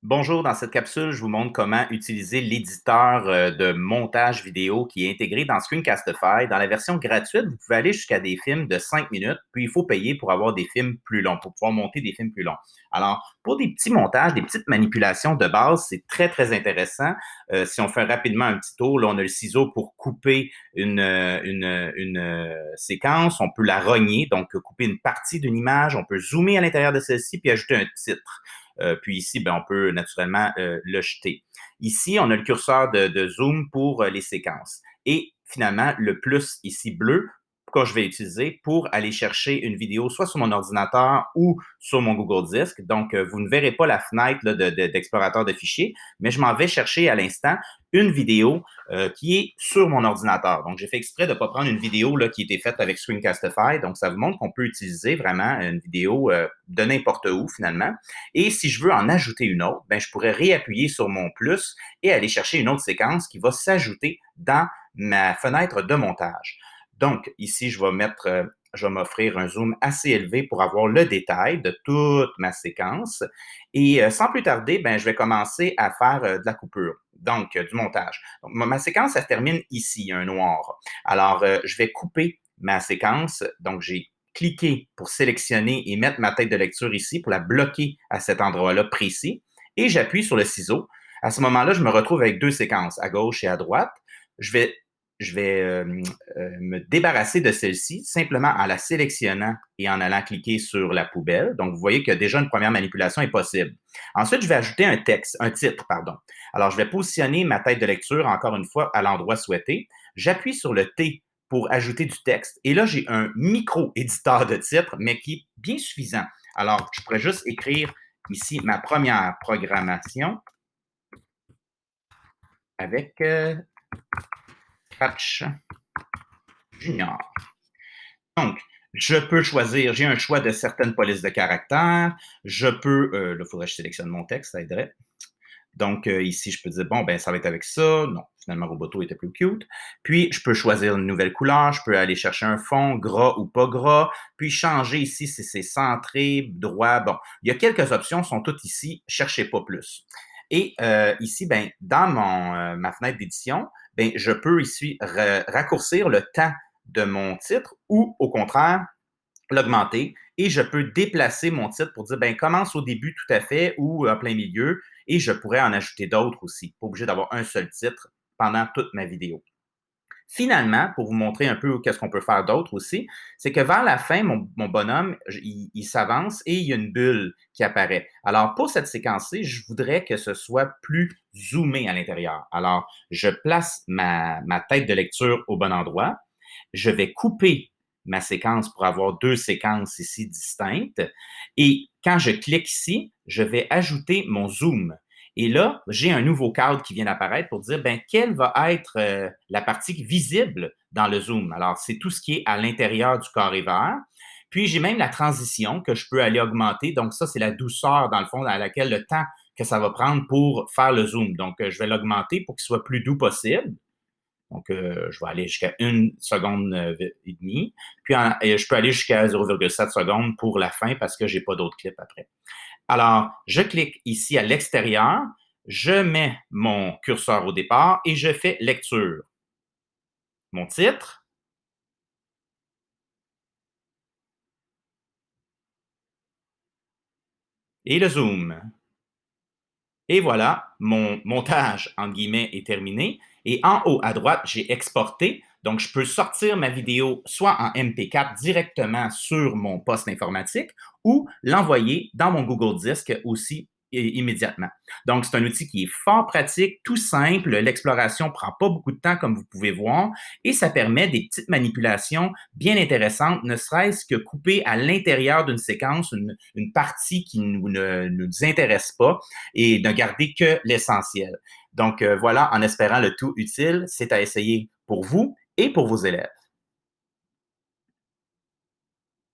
Bonjour, dans cette capsule, je vous montre comment utiliser l'éditeur de montage vidéo qui est intégré dans Screencastify. Dans la version gratuite, vous pouvez aller jusqu'à des films de 5 minutes, puis il faut payer pour avoir des films plus longs, pour pouvoir monter des films plus longs. Alors, pour des petits montages, des petites manipulations de base, c'est très, très intéressant. Si on fait rapidement un petit tour, là, on a le ciseau pour couper une séquence, on peut la rogner, donc couper une partie d'une image, on peut zoomer à l'intérieur de celle-ci, puis ajouter un titre. Puis ici, ben, on peut naturellement le jeter. Ici, on a le curseur de zoom pour les séquences. Et finalement, le plus ici bleu, que je vais utiliser pour aller chercher une vidéo soit sur mon ordinateur ou sur mon Google Disc. Donc, vous ne verrez pas la fenêtre là, d'explorateur de fichiers, mais je m'en vais chercher à l'instant une vidéo qui est sur mon ordinateur. Donc, j'ai fait exprès de ne pas prendre une vidéo là, qui a été faite avec Screencastify. Donc, ça vous montre qu'on peut utiliser vraiment une vidéo de n'importe où finalement. Et si je veux en ajouter une autre, ben, je pourrais réappuyer sur mon plus et aller chercher une autre séquence qui va s'ajouter dans ma fenêtre de montage. Donc, ici, je vais m'offrir un zoom assez élevé pour avoir le détail de toute ma séquence. Et sans plus tarder, ben, je vais commencer à faire de la coupure, donc du montage. Donc, ma séquence, ça se termine ici, un noir. Alors, je vais couper ma séquence. Donc, j'ai cliqué pour sélectionner et mettre ma tête de lecture ici pour la bloquer à cet endroit-là précis. Et j'appuie sur le ciseau. À ce moment-là, je me retrouve avec deux séquences, à gauche et à droite. Je vais me débarrasser de celle-ci simplement en la sélectionnant et en allant cliquer sur la poubelle. Donc, vous voyez que déjà une première manipulation est possible. Ensuite, je vais ajouter un titre, pardon. Alors, je vais positionner ma tête de lecture encore une fois à l'endroit souhaité. J'appuie sur le T pour ajouter du texte. Et là, j'ai un micro-éditeur de titre, mais qui est bien suffisant. Alors, je pourrais juste écrire ici ma première programmation avec Scratch Junior. Donc, je peux choisir, j'ai un choix de certaines polices de caractères. Je peux, là, il faudrait que je sélectionne mon texte, ça aiderait. Donc, ici, je peux dire, bon, ben, ça va être avec ça. Non, finalement, Roboto était plus cute. Puis, je peux choisir une nouvelle couleur. Je peux aller chercher un fond, gras ou pas gras. Puis, changer ici si c'est centré, droit. Bon, il y a quelques options, sont toutes ici. Cherchez pas plus. Et ici, ben, dans ma fenêtre d'édition, ben, je peux ici raccourcir le temps de mon titre ou, au contraire, l'augmenter et je peux déplacer mon titre pour dire, ben, commence au début tout à fait ou en plein milieu et je pourrais en ajouter d'autres aussi. Pas obligé d'avoir un seul titre pendant toute ma vidéo. Finalement, pour vous montrer un peu qu'est-ce qu'on peut faire d'autre aussi, c'est que vers la fin, mon bonhomme, il s'avance et il y a une bulle qui apparaît. Alors, pour cette séquence-ci, je voudrais que ce soit plus zoomé à l'intérieur. Alors, je place ma tête de lecture au bon endroit. Je vais couper ma séquence pour avoir deux séquences ici distinctes. Et quand je clique ici, je vais ajouter mon zoom. Et là, j'ai un nouveau cadre qui vient d'apparaître pour dire, ben, quelle va être la partie visible dans le zoom. Alors, c'est tout ce qui est à l'intérieur du carré vert. Puis, j'ai même la transition que je peux aller augmenter. Donc, ça, c'est la douceur, dans le fond, à laquelle le temps que ça va prendre pour faire le zoom. Donc, je vais l'augmenter pour qu'il soit plus doux possible. Donc, je vais aller jusqu'à 1 seconde et demie. Puis, je peux aller jusqu'à 0,7 secondes pour la fin parce que je n'ai pas d'autres clips après. Alors, je clique ici à l'extérieur, je mets mon curseur au départ et je fais lecture. Mon titre et le zoom. Et voilà, mon montage, entre guillemets, est terminé. Et en haut à droite, j'ai exporté. Donc, je peux sortir ma vidéo soit en MP4 directement sur mon poste informatique ou l'envoyer dans mon Google Disc aussi immédiatement. Donc, c'est un outil qui est fort pratique, tout simple. L'exploration ne prend pas beaucoup de temps, comme vous pouvez voir, et ça permet des petites manipulations bien intéressantes, ne serait-ce que couper à l'intérieur d'une séquence une partie qui ne nous intéresse pas et ne garder que l'essentiel. Donc voilà, en espérant le tout utile, c'est à essayer pour vous et pour vos élèves.